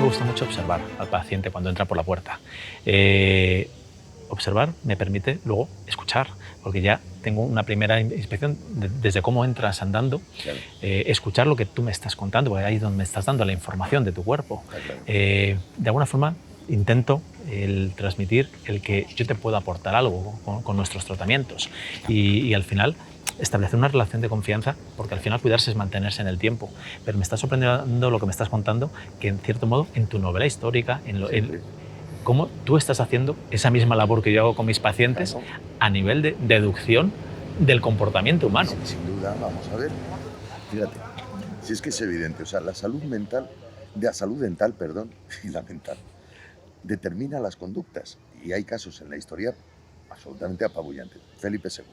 gusta mucho observar al paciente cuando entra por la puerta. Observar me permite luego escuchar, porque ya tengo una primera inspección desde cómo entras andando, Claro. escuchar lo que tú me estás contando, porque ahí es donde me estás dando la información de tu cuerpo. Claro. De alguna forma intento el transmitir el que yo te puedo aportar algo con nuestros tratamientos y al final establecer una relación de confianza, porque al final cuidarse es mantenerse en el tiempo. Pero me está sorprendiendo lo que me estás contando, que en cierto modo en tu novela histórica, en cómo tú estás haciendo esa misma labor que yo hago con mis pacientes, Claro. a nivel de deducción del comportamiento humano. Sin duda, vamos a ver. Fíjate, si es que es evidente, o sea, la salud mental, la salud dental, perdón, y la mental, determina las conductas. Y hay casos en la historia absolutamente apabullantes. Felipe II.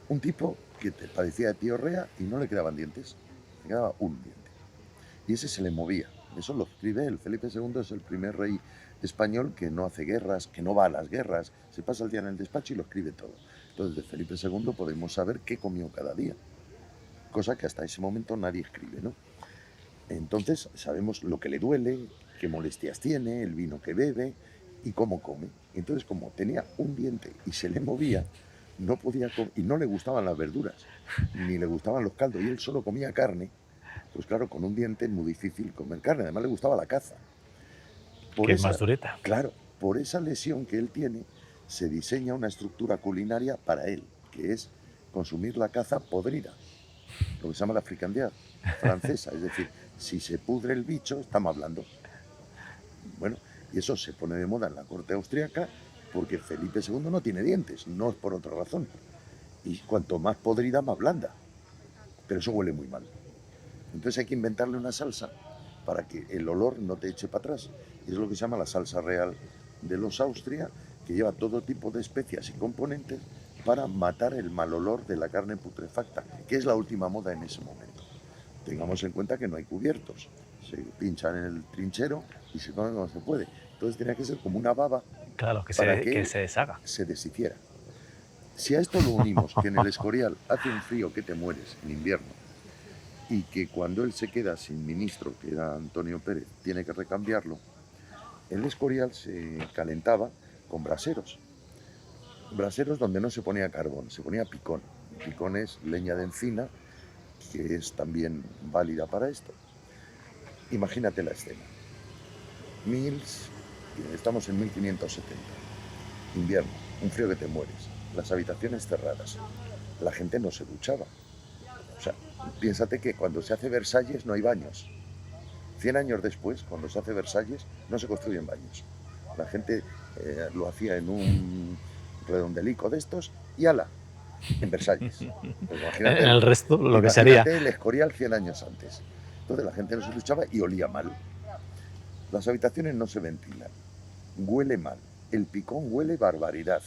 Un tipo que padecía de piorrea y no le quedaban dientes, le quedaba un diente. Y ese se le movía. Eso lo escribe él. Felipe II es el primer rey español que no hace guerras, que no va a las guerras, se pasa el día en el despacho y lo escribe todo. Entonces, de Felipe II podemos saber qué comió cada día, cosa que hasta ese momento nadie escribe, ¿no? Entonces, sabemos lo que le duele, qué molestias tiene, el vino que bebe y cómo come. Entonces, como tenía un diente y se le movía, no podía comer, y no le gustaban las verduras, ni le gustaban los caldos, y él solo comía carne. Pues claro, con un diente es muy difícil comer carne, además le gustaba la caza. Que es más dureta. Claro, por esa lesión que él tiene, se diseña una estructura culinaria para él, que es consumir la caza podrida, lo que se llama la fricandear francesa, es decir, si se pudre el bicho, estamos hablando. Bueno, y eso se pone de moda en la corte austriaca porque Felipe II no tiene dientes, no es por otra razón. Y cuanto más podrida, más blanda. Pero eso huele muy mal. Entonces hay que inventarle una salsa para que el olor no te eche para atrás. Y es lo que se llama la salsa real de los Austria, que lleva todo tipo de especias y componentes para matar el mal olor de la carne putrefacta, que es la última moda en ese momento. Tengamos en cuenta que no hay cubiertos, se pinchan en el trinchero y se come como se puede. Entonces tenía que ser como una baba, claro, que se deshaga. Se deshiciera. Si a esto lo unimos que en el Escorial hace un frío que te mueres en invierno y que cuando él se queda sin ministro, que era Antonio Pérez, tiene que recambiarlo, el Escorial se calentaba con braseros. Braseros donde no se ponía carbón, se ponía picón. Picón es leña de encina, que es también válida para esto. Imagínate la escena. Estamos en 1570, invierno, un frío que te mueres, las habitaciones cerradas, la gente no se duchaba. O sea, piénsate que cuando se hace Versalles no hay baños. 100 años después, cuando se hace Versalles, no se construyen baños. La gente lo hacía en un redondelico de estos y ala, en Versalles. Pues imagínate, en el resto lo que sería. El Escorial 100 años antes. Entonces la gente no se duchaba y olía mal. Las habitaciones no se ventilan, huele mal, el picón huele barbaridad.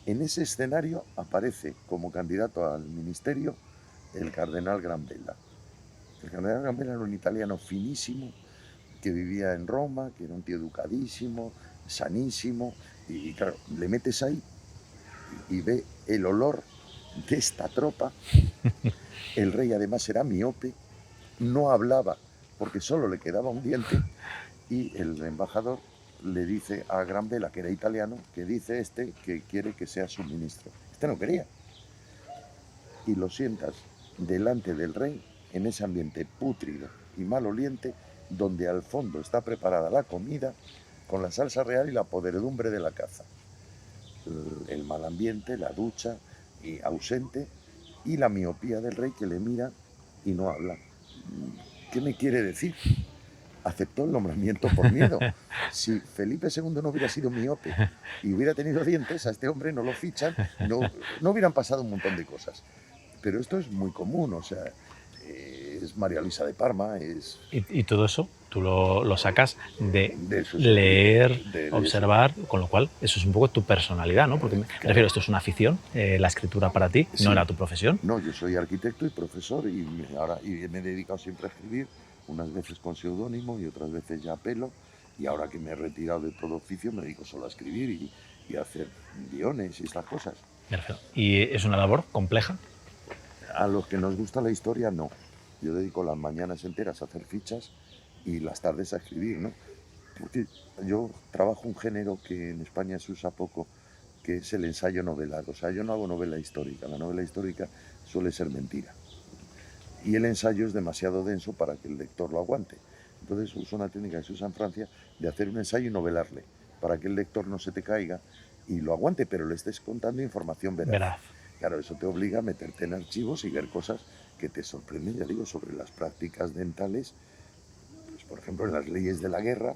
En ese escenario aparece como candidato al ministerio el cardenal Granvella. El cardenal Granvella era un italiano finísimo que vivía en Roma, que era un tío educadísimo, sanísimo, y claro, le metes ahí y ve el olor de esta tropa. El rey además era miope, no hablaba porque solo le quedaba un diente, y el embajador le dice a Granvella, que era italiano, que dice que quiere que sea su ministro. Este no quería. Y lo sientas delante del rey en ese ambiente pútrido y maloliente, donde al fondo está preparada la comida con la salsa real y la podredumbre de la caza. El mal ambiente, la ducha y ausente, y la miopía del rey que le mira y no habla. ¿Qué me quiere decir? Aceptó el nombramiento por miedo. Si Felipe II no hubiera sido miope y hubiera tenido dientes, a este hombre no lo fichan, no hubieran pasado un montón de cosas. Pero esto es muy común, o sea, es María Luisa de Parma, es... Y todo eso tú lo sacas de leer, observar, con lo cual eso es un poco tu personalidad, ¿no? Porque me refiero, esto es una afición, la escritura para ti, sí. No era tu profesión. No, yo soy arquitecto y profesor y me he dedicado siempre a escribir, unas veces con seudónimo y otras veces ya a pelo, y ahora que me he retirado de todo oficio me dedico solo a escribir y a hacer guiones y estas cosas. ¿Y es una labor compleja? A los que nos gusta la historia, no. Yo dedico las mañanas enteras a hacer fichas y las tardes a escribir, ¿no? Porque yo trabajo un género que en España se usa poco, que es el ensayo novelado. O sea, yo no hago novela histórica, la novela histórica suele ser mentira. Y el ensayo es demasiado denso para que el lector lo aguante. Entonces uso una técnica que se usa en Francia de hacer un ensayo y novelarle, para que el lector no se te caiga y lo aguante, pero le estés contando información veraz. Veraz. Claro, eso te obliga a meterte en archivos y ver cosas que te sorprenden, ya digo, sobre las prácticas dentales. Pues, por ejemplo, en las leyes de la guerra,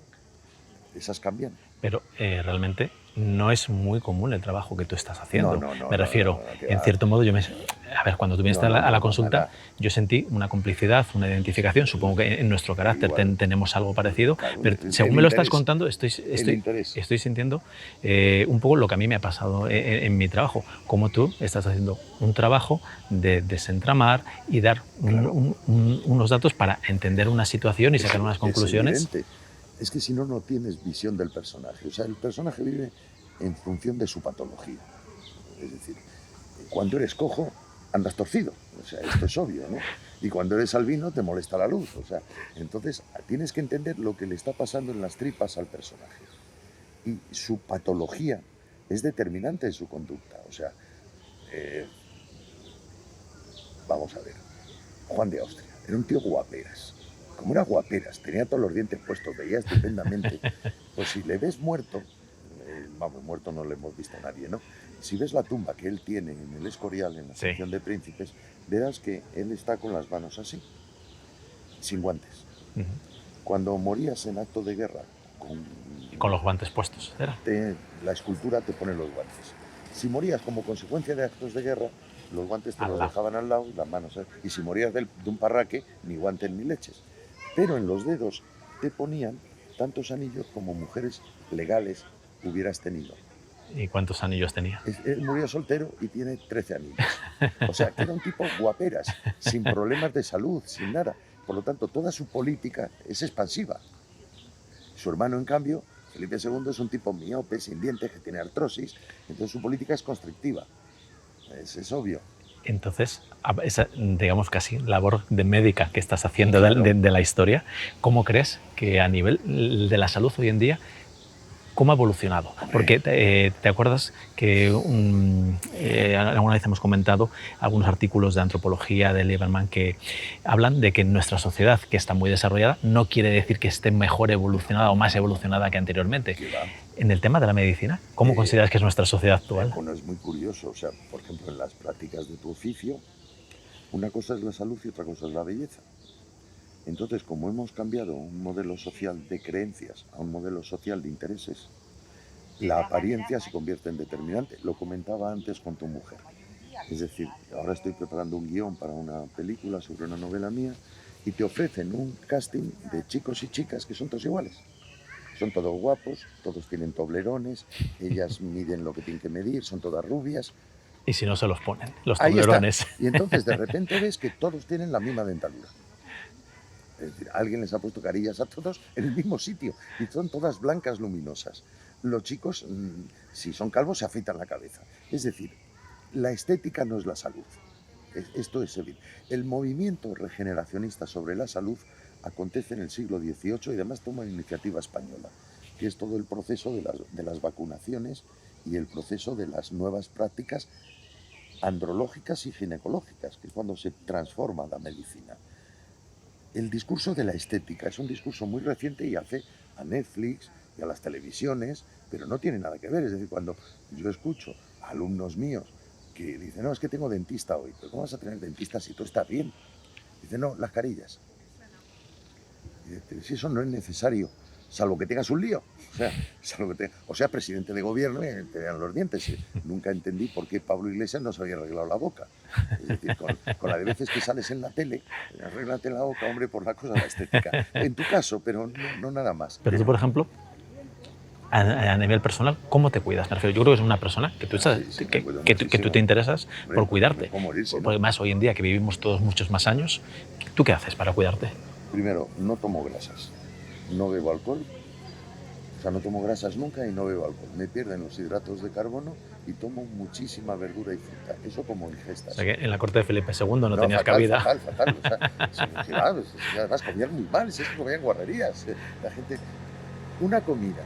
esas cambian. Pero realmente no es muy común el trabajo que tú estás haciendo. No, me refiero, que en va. cierto modo, a ver, cuando tú viniste a la consulta, nada. yo sentí una complicidad, una identificación. Supongo que en nuestro carácter tenemos algo parecido, Claro, pero el según me lo estás interés. contando, estoy sintiendo un poco lo que a mí me ha pasado en mi trabajo. Como tú estás haciendo un trabajo de desentramar y dar unos datos para entender una situación y sacar unas conclusiones. Es evidente. Es que si no, no tienes visión del personaje. O sea, el personaje vive en función de su patología. Es decir, cuando eres cojo, andas torcido. O sea, esto es obvio, ¿no? Y cuando eres albino, te molesta la luz. O sea, entonces tienes que entender lo que le está pasando en las tripas al personaje. Y su patología es determinante en su conducta. O sea, vamos a ver. Juan de Austria era un tío guaperas. Como era guaperas, tenía todos los dientes puestos, veía estupendamente. Pues si le ves muerto, vamos, muerto no le hemos visto a nadie, ¿no? Si ves la tumba que él tiene en el Escorial, en la sección de Príncipes, verás que él está con las manos así, sin guantes. Cuando morías en acto de guerra, con los guantes puestos, ¿era? La escultura te pone los guantes. Si morías como consecuencia de actos de guerra, los guantes te los dejaban al lado y las manos. Y si morías de un parraque, ni guantes ni leches. Pero en los dedos te ponían tantos anillos como mujeres legales hubieras tenido. ¿Y cuántos anillos tenía? Él murió soltero y tiene 13 anillos. O sea, que era un tipo guaperas, sin problemas de salud, sin nada. Por lo tanto, toda su política es expansiva. Su hermano, en cambio, Felipe II, es un tipo miope, sin dientes, que tiene artrosis. Entonces su política es constrictiva. Es obvio. Entonces, esa, digamos, casi labor de médica que estás haciendo de la historia, ¿cómo crees que a nivel de la salud hoy en día, cómo ha evolucionado? Porque te acuerdas que alguna vez hemos comentado algunos artículos de antropología de Lieberman que hablan de que nuestra sociedad, que está muy desarrollada, no quiere decir que esté mejor evolucionada o más evolucionada que anteriormente. En el tema de la medicina, ¿cómo consideras que es nuestra sociedad actual? Bueno, es muy curioso. O sea, por ejemplo, en las prácticas de tu oficio, una cosa es la salud y otra cosa es la belleza. Entonces, como hemos cambiado un modelo social de creencias a un modelo social de intereses, la apariencia se convierte en determinante. Lo comentaba antes con tu mujer. Es decir, ahora estoy preparando un guión para una película sobre una novela mía y te ofrecen un casting de chicos y chicas que son todos iguales. Son todos guapos, todos tienen toblerones, ellas miden lo que tienen que medir, son todas rubias. Y si no se los ponen, los toblerones. Ahí está. Y entonces de repente ves que todos tienen la misma dentadura. Es decir, alguien les ha puesto carillas a todos en el mismo sitio y son todas blancas luminosas. Los chicos, si son calvos, se afeitan la cabeza. Es decir, la estética no es la salud. Esto es evidente. El movimiento regeneracionista sobre la salud acontece en el siglo XVIII y además toma una iniciativa española, que es todo el proceso de las vacunaciones y el proceso de las nuevas prácticas andrológicas y ginecológicas, que es cuando se transforma la medicina. El discurso de la estética es un discurso muy reciente y hace a Netflix y a las televisiones, pero no tiene nada que ver. Es decir, cuando yo escucho a alumnos míos que dicen, no, es que tengo dentista hoy, pero ¿cómo vas a tener dentista si tú estás bien? Dicen, no, las carillas. Y dice, si eso no es necesario, salvo que tengas un lío, o sea, presidente de gobierno y te vean los dientes. Nunca entendí por qué Pablo Iglesias no se había arreglado la boca. Es decir, con la de veces que sales en la tele, arréglate la boca, hombre, por la cosa de la estética. En tu caso, pero no nada más. Pero tú, por ejemplo, a nivel personal, ¿cómo te cuidas? Me refiero, yo creo que es una persona que tú, que tú te interesas por cuidarte. Morirse, ¿no? Porque más hoy en día, que vivimos todos muchos más años, ¿tú qué haces para cuidarte? Primero, no tomo grasas, no bebo alcohol. sea, no tomo grasas nunca y no bebo alcohol. Me pierden los hidratos de carbono y tomo muchísima verdura y fruta. Eso como O ingestas. sea que en la corte de Felipe II no tenías fatal, cabida. fatal. O sea, además comían muy mal, es que comían guarrerías. La gente... Una comida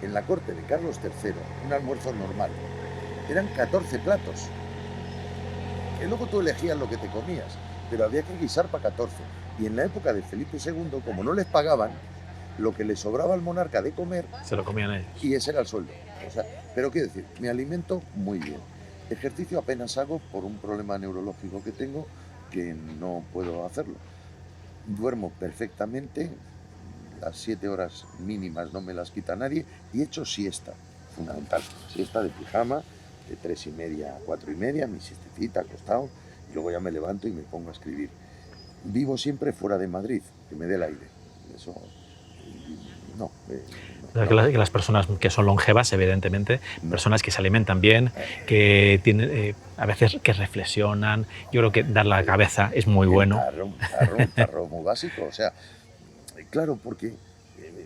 en la corte de Carlos III, un almuerzo normal, eran 14 platos. Y luego tú elegías lo que te comías, pero había que guisar para 14. Y en la época de Felipe II, como no les pagaban, lo que les sobraba al monarca de comer, Se lo comían ellos. y ese era el sueldo. O sea, pero quiero decir, me alimento muy bien. Ejercicio apenas hago por un problema neurológico que tengo, que no puedo hacerlo. Duermo perfectamente, las 7 horas mínimas no me las quita nadie, y echo siesta, fundamental. Siesta de pijama, de 3:30 a 4:30, mi siestecita acostado, y luego ya me levanto y me pongo a escribir. Vivo siempre fuera de Madrid, que me dé el aire. Eso, no. Que las personas que son longevas, evidentemente, No. personas que se alimentan bien, que tienen, a veces que reflexionan, yo creo que dar la cabeza es muy bueno. Un tarro muy básico, o sea, claro, porque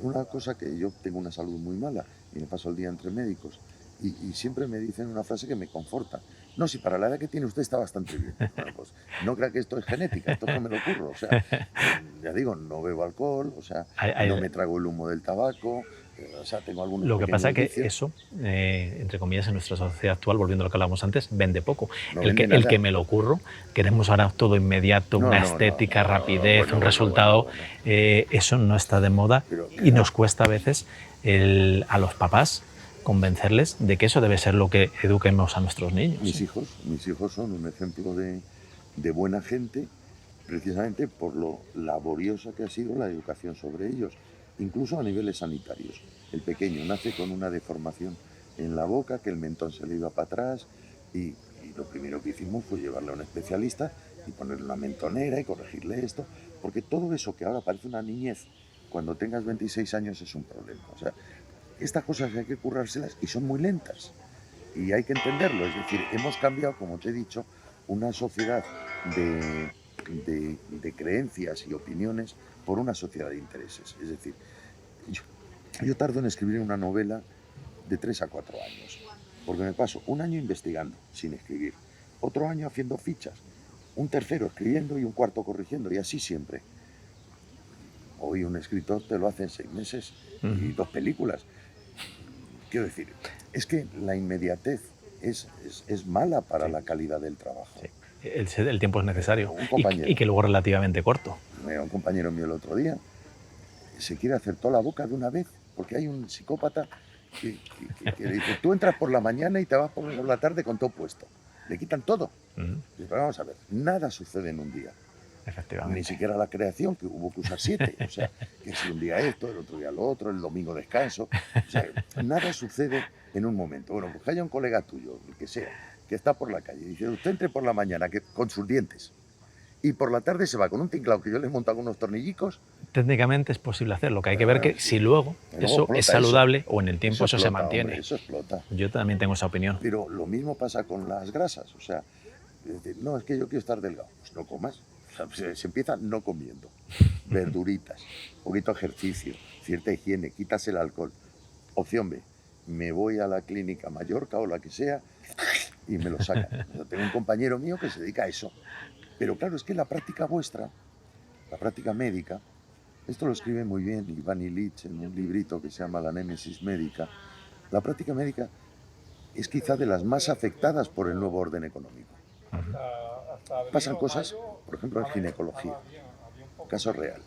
una cosa que yo tengo una salud muy mala y me paso el día entre médicos y siempre me dicen una frase que me conforta. No, si para la edad que tiene usted está bastante bien. Bueno, pues no crea que esto es genética, esto no me lo ocurro. O sea, ya digo, no bebo alcohol, o sea, no me trago el humo del tabaco, o sea, tengo algunos Lo que pasa es que vicios. eso, entre comillas, en nuestra sociedad actual, volviendo a lo que hablábamos antes, vende poco. No el vende que me lo ocurro, queremos ahora todo inmediato, una estética, rapidez, un resultado. Eso no está de moda y nos cuesta a veces a los papás convencerles de que eso debe ser lo que eduquemos a nuestros niños. Mis hijos son un ejemplo de buena gente, precisamente por lo laboriosa que ha sido la educación sobre ellos, incluso a niveles sanitarios. El pequeño nace con una deformación en la boca, que el mentón se le iba para atrás, y lo primero que hicimos fue llevarle a un especialista y ponerle una mentonera y corregirle esto, porque todo eso que ahora parece una niñez, cuando tengas 26 años es un problema. O sea, estas cosas hay que currárselas y son muy lentas. Y hay que entenderlo, es decir, hemos cambiado, como te he dicho, una sociedad de creencias y opiniones por una sociedad de intereses. Es decir, yo tardo en escribir una novela de 3 a 4 años, porque me paso un año investigando sin escribir, otro año haciendo fichas, un tercero escribiendo y un cuarto corrigiendo, y así siempre. Hoy un escritor te lo hace en 6 meses y 2 películas. Quiero decir, es que la inmediatez es mala para la calidad del trabajo. Sí. El tiempo es necesario y que luego es relativamente corto. Un compañero mío el otro día se quiere hacer toda la boca de una vez, porque hay un psicópata que le dice, tú entras por la mañana y te vas por la tarde con todo puesto. Le quitan todo. Dice, pero vamos a ver, nada sucede en un día. Efectivamente. Ni siquiera la creación, que hubo que usar 7. O sea, que si un día esto, el otro día lo otro, el domingo descanso. O sea, nada sucede en un momento. Bueno, pues que haya un colega tuyo, el que sea, que está por la calle y dice, usted entre por la mañana con sus dientes y por la tarde se va con un tinglao que yo le he montado unos tornillicos. Técnicamente es posible hacerlo, que hay que ver que si luego eso es saludable o en el tiempo eso se mantiene. Hombre, eso explota. Yo también tengo esa opinión. Pero lo mismo pasa con las grasas. O sea, no, es que yo quiero estar delgado. Pues no comas. O sea, se empieza no comiendo. Verduritas, poquito ejercicio, cierta higiene, quitas el alcohol. Opción B, me voy a la clínica Mallorca o la que sea y me lo sacan. Yo tengo un compañero mío que se dedica a eso. Pero claro, es que la práctica vuestra, la práctica médica, esto lo escribe muy bien Iván Illich en un librito que se llama La Némesis Médica. La práctica médica es quizá de las más afectadas por el nuevo orden económico. Pasan cosas, por ejemplo, en ginecología. Caso real.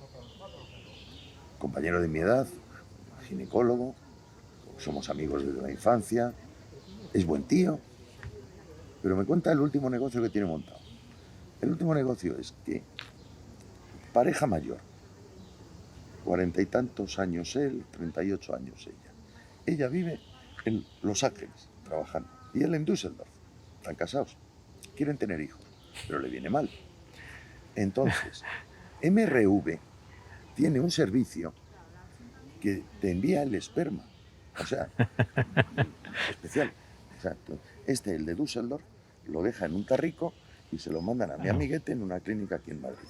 Compañero de mi edad, ginecólogo, somos amigos desde la infancia, es buen tío, pero me cuenta el último negocio que tiene montado. El último negocio es que pareja mayor, 40 y tantos años él, 38 años ella. Ella vive en Los Ángeles, trabajando, y él en Düsseldorf. Están casados, quieren tener hijos, pero le viene mal. Entonces, MRV tiene un servicio que te envía el esperma, o sea, especial. Exacto. El de Düsseldorf, lo deja en un tarrico y se lo mandan a mi amiguete en una clínica aquí en Madrid.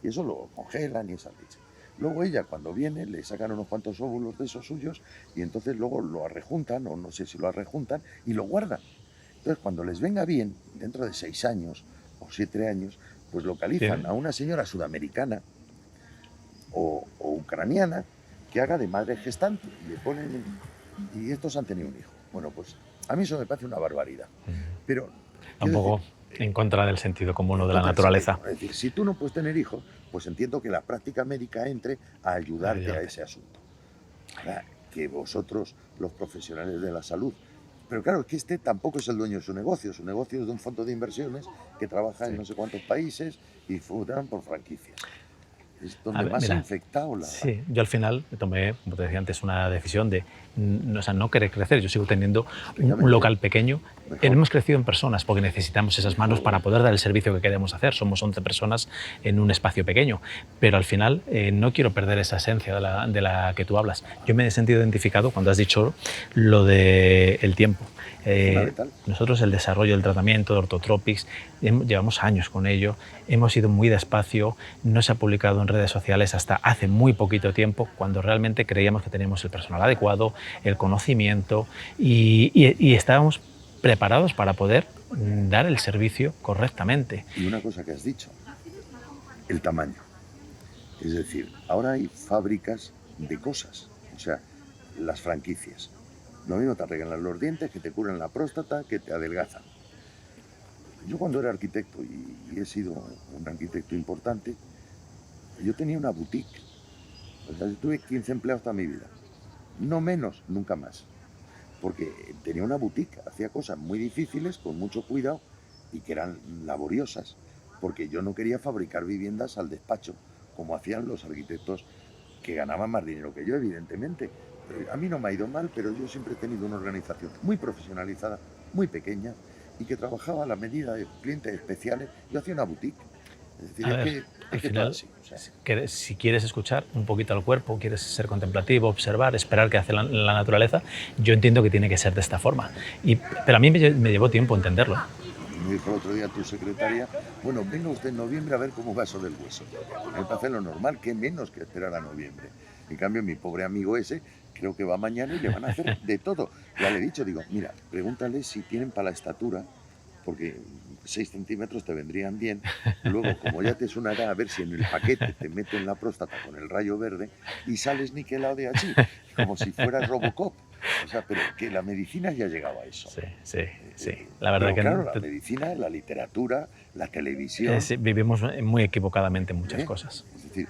Y eso lo congelan y esa leche. Luego ella, cuando viene, le sacan unos cuantos óvulos de esos suyos y entonces luego lo arrejuntan, o no sé si lo arrejuntan, y lo guardan. Entonces, cuando les venga bien, dentro de 6 años o 7 años, pues localizan a una señora sudamericana o ucraniana que haga de madre gestante y le ponen, y estos han tenido un hijo. Bueno, pues a mí eso me parece una barbaridad. Pero Un poco en contra del sentido común o de la naturaleza. Es decir, si tú no puedes tener hijos, pues entiendo que la práctica médica entre a ayudarte a ese asunto. Ahora, que vosotros, los profesionales de la salud, pero claro, es que este tampoco es el dueño de su negocio es de un fondo de inversiones que trabaja en no sé cuántos países y funcionan por franquicias. Es donde más se ha infectado la... Sí, yo al final tomé, como te decía antes, una decisión de no querer crecer. Yo sigo teniendo un local pequeño. Hemos crecido en personas porque necesitamos esas manos para poder dar el servicio que queremos hacer. Somos 11 personas en un espacio pequeño, pero al final no quiero perder esa esencia de la que tú hablas. Yo me he sentido identificado cuando has dicho lo del tiempo. Nosotros el desarrollo del tratamiento de Orthotropics llevamos años con ello, hemos ido muy despacio, no se ha publicado en redes sociales hasta hace muy poquito tiempo, cuando realmente creíamos que teníamos el personal adecuado, el conocimiento y estábamos preparados para poder dar el servicio correctamente. Y una cosa que has dicho, el tamaño. Es decir, ahora hay fábricas de cosas, o sea, las franquicias. Lo mismo te arreglan los dientes, que te curan la próstata, que te adelgazan. Yo cuando era arquitecto, y he sido un arquitecto importante, yo tenía una boutique. O sea, yo tuve 15 empleados toda mi vida. No menos, nunca más. Porque tenía una boutique, hacía cosas muy difíciles, con mucho cuidado, y que eran laboriosas. Porque yo no quería fabricar viviendas al despacho, como hacían los arquitectos que ganaban más dinero que yo, evidentemente. A mí no me ha ido mal, pero yo siempre he tenido una organización muy profesionalizada, muy pequeña, y que trabajaba a la medida de clientes especiales. Yo hacía una boutique. Es decir, al final, así, o sea, si quieres escuchar un poquito al cuerpo, quieres ser contemplativo, observar, esperar qué hace la naturaleza, yo entiendo que tiene que ser de esta forma. Pero a mí me llevó tiempo entenderlo. Me dijo el otro día tu secretaria, bueno, venga usted en noviembre a ver cómo va eso del hueso. Me parece lo normal, qué menos que esperar a noviembre. En cambio, mi pobre amigo ese, creo que va mañana y le van a hacer de todo. Ya le he dicho, digo, mira, pregúntale si tienen para la estatura, porque 6 centímetros te vendrían bien. Luego, como ya te sonará, a ver si en el paquete te meten la próstata con el rayo verde y sales niquelado de allí, como si fueras Robocop. O sea, pero que la medicina ya ha llegado a eso. Sí. La verdad pero claro, la medicina, la literatura, la televisión... vivimos muy equivocadamente muchas cosas. Es decir,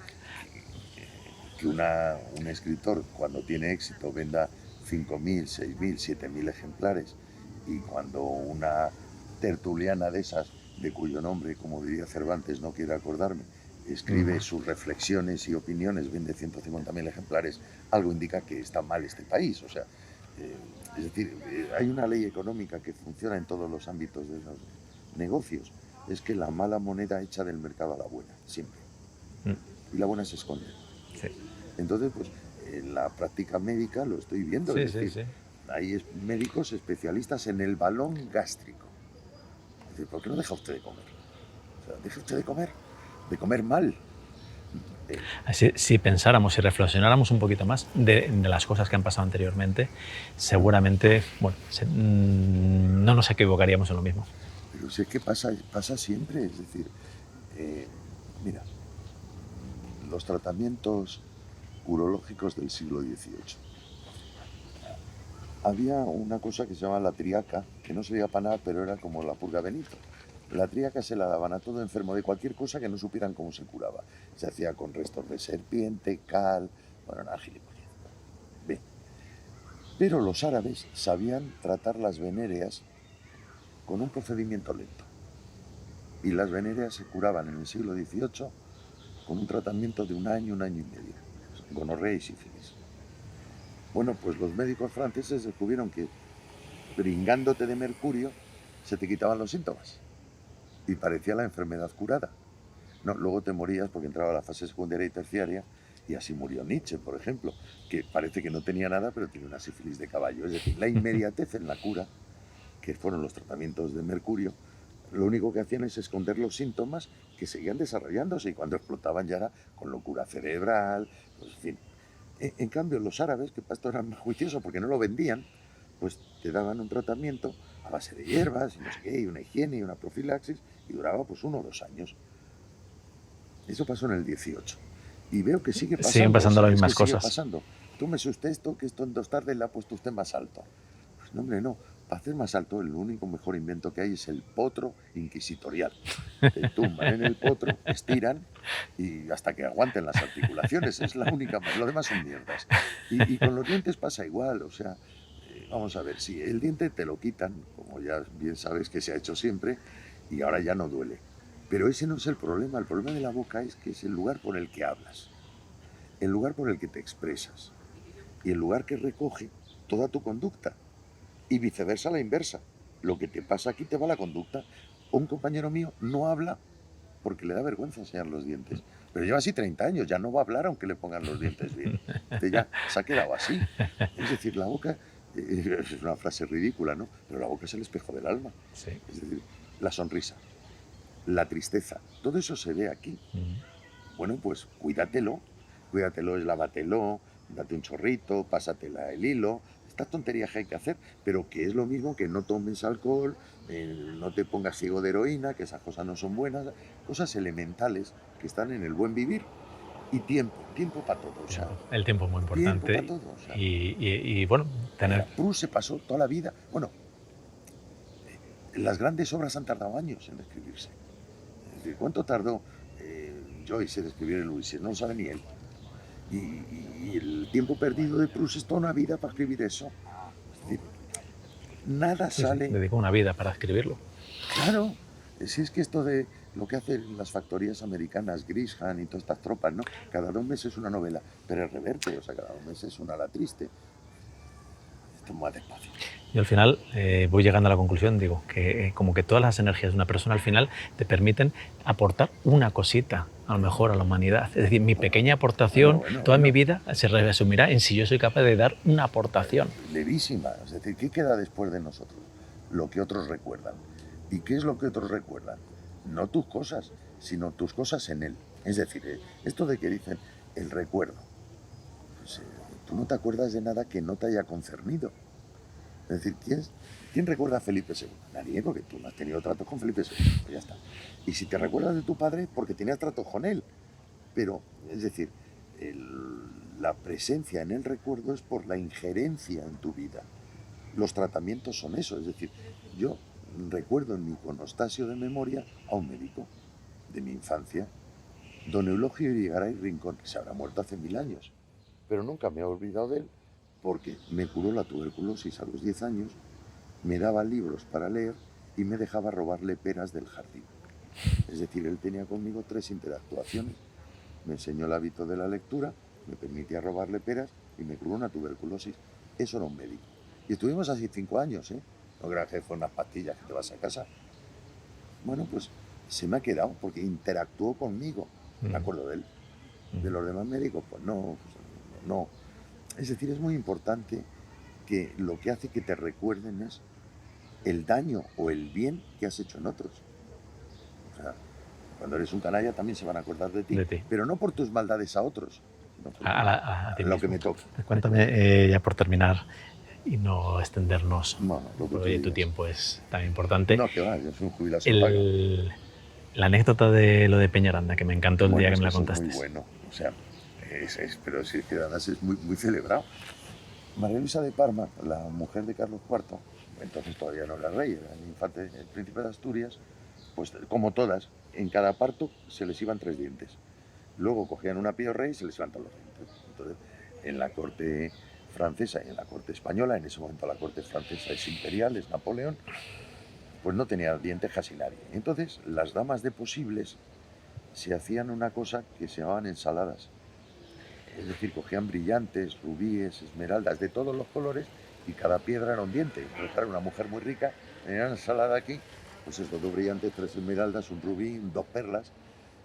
que un escritor cuando tiene éxito venda 5.000, 6.000, 7.000 ejemplares y cuando una tertuliana de esas, de cuyo nombre, como diría Cervantes, no quiero acordarme, escribe sus reflexiones y opiniones, vende 150.000 ejemplares, algo indica que está mal este país. O sea, es decir, hay una ley económica que funciona en todos los ámbitos de los negocios. Es que la mala moneda echa del mercado a la buena, siempre. Y la buena se esconde. Sí. Entonces, pues, en la práctica médica lo estoy viendo. Es decir, hay médicos especialistas en el balón gástrico. Es decir, ¿por qué no deja usted de comer? O sea, deja usted de comer mal. Si pensáramos y reflexionáramos un poquito más de las cosas que han pasado anteriormente, seguramente no nos equivocaríamos en lo mismo. Pero si es que pasa siempre, es decir, mira, los tratamientos urológicos del siglo XVIII. Había una cosa que se llamaba la triaca, que no servía para nada, pero era como la purga Benito. La triaca se la daban a todo enfermo de cualquier cosa que no supieran cómo se curaba. Se hacía con restos de serpiente, cal, bueno, nada, gilipollas. Bien. Pero los árabes sabían tratar las venéreas con un procedimiento lento. Y las venéreas se curaban en el siglo XVIII con un tratamiento de un año y medio. Gonorrea y sífilis. Bueno, pues los médicos franceses descubrieron que pringándote de mercurio se te quitaban los síntomas y parecía la enfermedad curada. No, luego te morías porque entraba la fase secundaria y terciaria y así murió Nietzsche, por ejemplo, que parece que no tenía nada pero tiene una sífilis de caballo. Es decir, la inmediatez en la cura, que fueron los tratamientos de mercurio, lo único que hacían es esconder los síntomas que seguían desarrollándose y cuando explotaban ya era con locura cerebral, pues, en fin. En cambio, los árabes, que para esto eran más juiciosos porque no lo vendían, pues te daban un tratamiento a base de hierbas y no sé qué, y una higiene y una profilaxis, y duraba pues 1 o 2 años. Eso pasó en el 18. Y veo que sigue pasando. Siguen pasando las ¿sabes mismas que sigue cosas. pasando? Tómese usted esto, que esto en 2 tardes le ha puesto usted más alto. Pues no, hombre, no. Para hacer más alto, el único mejor invento que hay es el potro inquisitorial. Te tumban en el potro, estiran y hasta que aguanten las articulaciones. Es la única. Lo demás son mierdas. Y con los dientes pasa igual. O sea, vamos a ver, si el diente te lo quitan, como ya bien sabes que se ha hecho siempre, y ahora ya no duele. Pero ese no es el problema. El problema de la boca es que es el lugar por el que hablas, el lugar por el que te expresas y el lugar que recoge toda tu conducta. Y viceversa a la inversa. Lo que te pasa aquí te va a la conducta. Un compañero mío no habla porque le da vergüenza enseñar los dientes. Pero lleva así 30 años, ya no va a hablar aunque le pongan los dientes bien. Entonces ya se ha quedado así. Es decir, la boca, es una frase ridícula, ¿no? Pero la boca es el espejo del alma. Sí. Es decir, la sonrisa, la tristeza, todo eso se ve aquí. Bueno, pues cuídatelo, lávatelo, date un chorrito, pásatela el hilo, estas tonterías que hay que hacer, pero que es lo mismo que no tomes alcohol, no te pongas ciego de heroína, que esas cosas no son buenas, cosas elementales que están en el buen vivir. Y tiempo para todo. O sea, el tiempo es muy importante. Tiempo para todo. O sea, y bueno, tener... Proust se pasó toda la vida. Bueno, las grandes obras han tardado años en escribirse. Es decir, ¿cuánto tardó Joyce en escribir el Ulises? No lo sabe ni él. Y el tiempo perdido de Proust es toda una vida para escribir eso. Es decir, nada sale... Sí, dedicó una vida para escribirlo. Claro, si es que esto de lo que hacen las factorías americanas, Grisham y todas estas tropas, ¿no? Cada 2 meses una novela, pero es Reverte, o sea, cada 2 meses una ala triste. Esto es más despacio. Yo al final voy llegando a la conclusión, digo, que como que todas las energías de una persona al final te permiten aportar una cosita, a lo mejor, a la humanidad. Es decir, mi pequeña aportación, toda mi vida se resumirá en si yo soy capaz de dar una aportación. Levísima. Es decir, ¿qué queda después de nosotros? Lo que otros recuerdan. ¿Y qué es lo que otros recuerdan? No tus cosas, sino tus cosas en él. Es decir, esto de que dicen el recuerdo. Pues, tú no te acuerdas de nada que no te haya concernido. Es decir, ¿quién recuerda a Felipe II? Nadie, porque tú no has tenido tratos con Felipe II. Pues ya está. Y si te recuerdas de tu padre, porque tenías tratos con él. Pero, es decir, la presencia en el recuerdo es por la injerencia en tu vida. Los tratamientos son eso. Es decir, yo recuerdo en mi iconostasio de memoria a un médico de mi infancia, don Eulogio Irigaray Rincón, que se habrá muerto hace 1000 años. Pero nunca me he olvidado de él, porque me curó la tuberculosis a los 10 años, me daba libros para leer y me dejaba robarle peras del jardín. Es decir, él tenía conmigo 3 interactuaciones. Me enseñó el hábito de la lectura, me permitía robarle peras y me curó una tuberculosis. Eso era un médico. Y estuvimos así 5 años, ¿eh? No creas que fue unas pastillas que te vas a casa. Bueno, pues se me ha quedado porque interactuó conmigo. Me acuerdo de él. De los demás médicos, pues no. Es decir, es muy importante que lo que hace que te recuerden es el daño o el bien que has hecho en otros. O sea, cuando eres un canalla también se van a acordar de ti. Pero no por tus maldades a otros, sino por lo que me toca. Cuéntame, ya por terminar, y no extendernos, porque tu tiempo es tan importante. No, que va, yo soy un jubilado. La anécdota de lo de Peñaranda, que me encantó el día que me la contaste. Es muy bueno, o sea, pero sí que además es muy celebrado. María Luisa de Parma, la mujer de Carlos IV, entonces todavía no era rey, era el infante, el príncipe de Asturias, pues como todas, en cada parto se les iban 3 dientes. Luego cogían una pío rey y se les iban todos los dientes. Entonces, en la corte francesa y en la corte española, en ese momento la corte francesa es imperial, es Napoleón, pues no tenía dientes casi nadie. Entonces, las damas de posibles se hacían una cosa que se llamaban ensaladas. Es decir, cogían brillantes, rubíes, esmeraldas, de todos los colores, y cada piedra era un diente. Entonces, claro, una mujer muy rica tenía una ensalada aquí, pues estos 2 brillantes, 3 esmeraldas, un rubí, 2 perlas,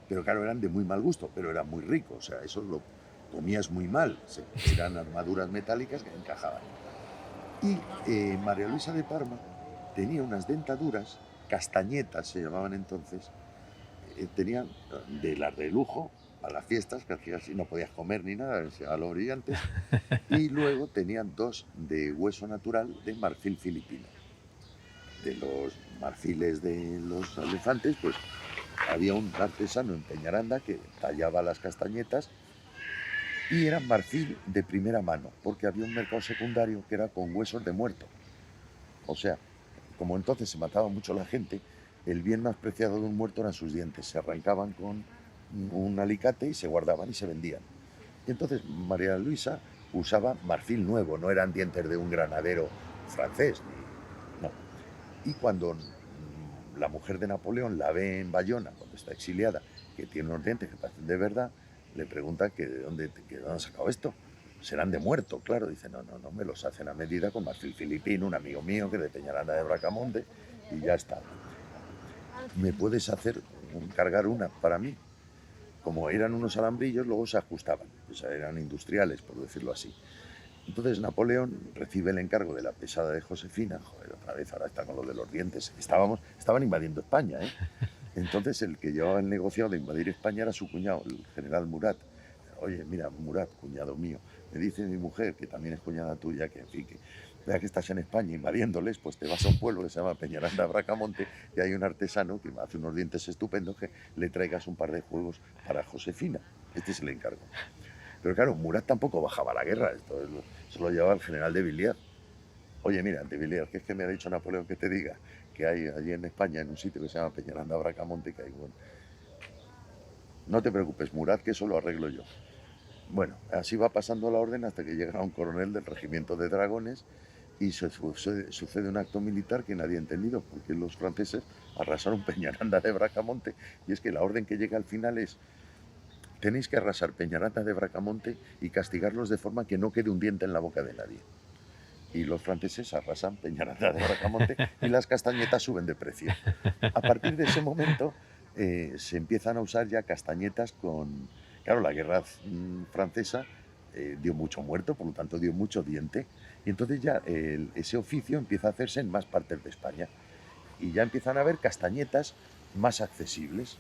pero claro, eran de muy mal gusto, pero eran muy ricos, o sea, eso lo comías muy mal, eran armaduras metálicas que encajaban. Y María Luisa de Parma tenía unas dentaduras castañetas se llamaban entonces, tenían de las de lujo a las fiestas, que hacías y no podías comer ni nada, a los brillantes, y luego tenían 2 de hueso natural de marfil filipino. De los marfiles de los elefantes, pues había un artesano en Peñaranda que tallaba las castañetas y eran marfil de primera mano, porque había un mercado secundario que era con huesos de muerto. O sea, como entonces se mataba mucho la gente, el bien más preciado de un muerto eran sus dientes. Se arrancaban con un alicate y se guardaban y se vendían. Y entonces María Luisa usaba marfil nuevo, no eran dientes de un granadero francés, no. Y cuando la mujer de Napoleón la ve en Bayona, cuando está exiliada, que tiene unos dientes que parecen de verdad, le pregunta que de dónde han sacado esto. Serán de muerto, claro. Dice, no, me los hacen a medida con marfil filipino, un amigo mío que de Peñaranda de Bracamonte, y ya está. ¿Me puedes cargar una para mí? Como eran unos alambrillos, luego se ajustaban, o sea, eran industriales, por decirlo así. Entonces Napoleón recibe el encargo de la pesada de Josefina. Joder, otra vez, ahora está con lo de los dientes. Estaban invadiendo España, ¿eh? Entonces el que llevaba el negociado de invadir España era su cuñado, el general Murat. Oye, mira, Murat, cuñado mío, me dice mi mujer, que también es cuñada tuya, que en fin, que vea que estás en España invadiéndoles, pues te vas a un pueblo que se llama Peñaranda de Bracamonte y hay un artesano que hace unos dientes estupendos, que le traigas un par de juegos para Josefina. Este es el encargo. Pero claro, Murat tampoco bajaba a la guerra, se lo llevaba el general de Villiers. Oye, mira, de Villiers, que es que me ha dicho Napoleón que te diga que hay allí en España, en un sitio que se llama Peñaranda Bracamonte, que hay... Bueno, no te preocupes, Murat, que eso lo arreglo yo. Bueno, así va pasando la orden hasta que llega un coronel del regimiento de dragones y sucede un acto militar que nadie ha entendido, porque los franceses arrasaron Peñaranda de Bracamonte, y es que la orden que llega al final es: tenéis que arrasar Peñaranda de Bracamonte y castigarlos de forma que no quede un diente en la boca de nadie. Y los franceses arrasan Peñaranda de Bracamonte y las castañetas suben de precio. A partir de ese momento se empiezan a usar ya castañetas con... Claro, la guerra francesa dio mucho muerto, por lo tanto dio mucho diente, y entonces ya ese oficio empieza a hacerse en más partes de España. Y ya empiezan a haber castañetas más accesibles.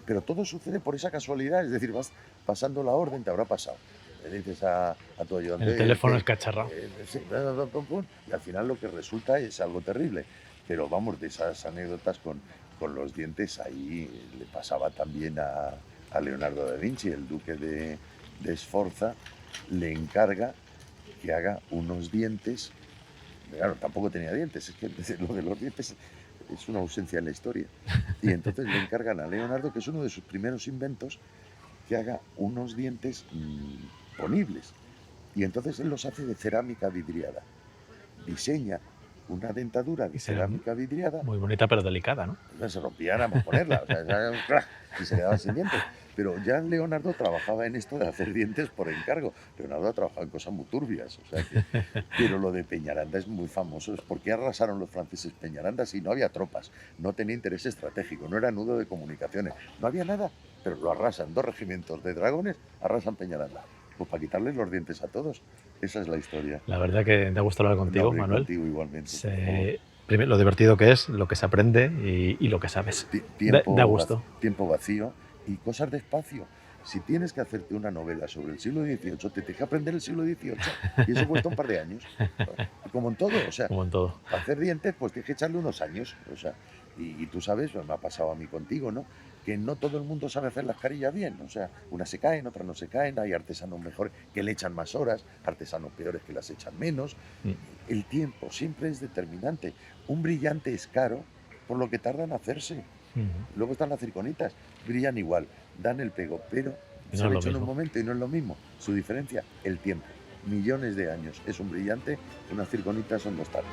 Pero todo sucede por esa casualidad, es decir, vas pasando la orden, te habrá pasado. Le dices a tu ayudante... El teléfono es cacharrado. Sí, y al final lo que resulta es algo terrible. Pero vamos, de esas anécdotas con los dientes, ahí le pasaba también a Leonardo da Vinci, el duque de Sforza, le encarga que haga unos dientes. Claro, tampoco tenía dientes, es que lo de los dientes es una ausencia en la historia. Y entonces le encargan a Leonardo, que es uno de sus primeros inventos, que haga unos dientes ponibles. Y entonces él los hace de cerámica vidriada. Diseña una dentadura de cerámica vidriada. Muy bonita, pero delicada, ¿no? Se rompían a ponerla, o sea, y se quedaban sin dientes. Pero ya Leonardo trabajaba en esto de hacer dientes por encargo. Leonardo ha trabajado en cosas muy turbias, o sea que... Pero lo de Peñaranda es muy famoso. ¿Por qué arrasaron los franceses Peñaranda si no había tropas? No tenía interés estratégico, no era nudo de comunicaciones, no había nada. Pero lo arrasan, 2 regimientos de dragones arrasan Peñaranda. Pues para quitarles los dientes a todos. Esa es la historia. La verdad que me ha gustado hablar contigo, Manuel. Contigo igualmente. Primero, lo divertido que es, lo que se aprende y lo que sabes. Da gusto. Tiempo vacío y cosas despacio. Si tienes que hacerte una novela sobre el siglo XVIII, te tienes que aprender el siglo XVIII. Y eso cuesta un par de años. Como en todo, o sea, como en todo. Para hacer dientes, pues tienes que echarle unos años. O sea, y tú sabes, pues me ha pasado a mí contigo, ¿no? Que no todo el mundo sabe hacer las carillas bien. O sea, unas se caen, otras no se caen. Hay artesanos mejores que le echan más horas, artesanos peores que las echan menos. El tiempo siempre es determinante. Un brillante es caro por lo que tarda en hacerse. Luego están las circonitas, brillan igual, dan el pego, pero se han hecho en un momento y no es lo mismo. Su diferencia, el tiempo. Millones de años. Es un brillante, unas circonitas son 2 tardes.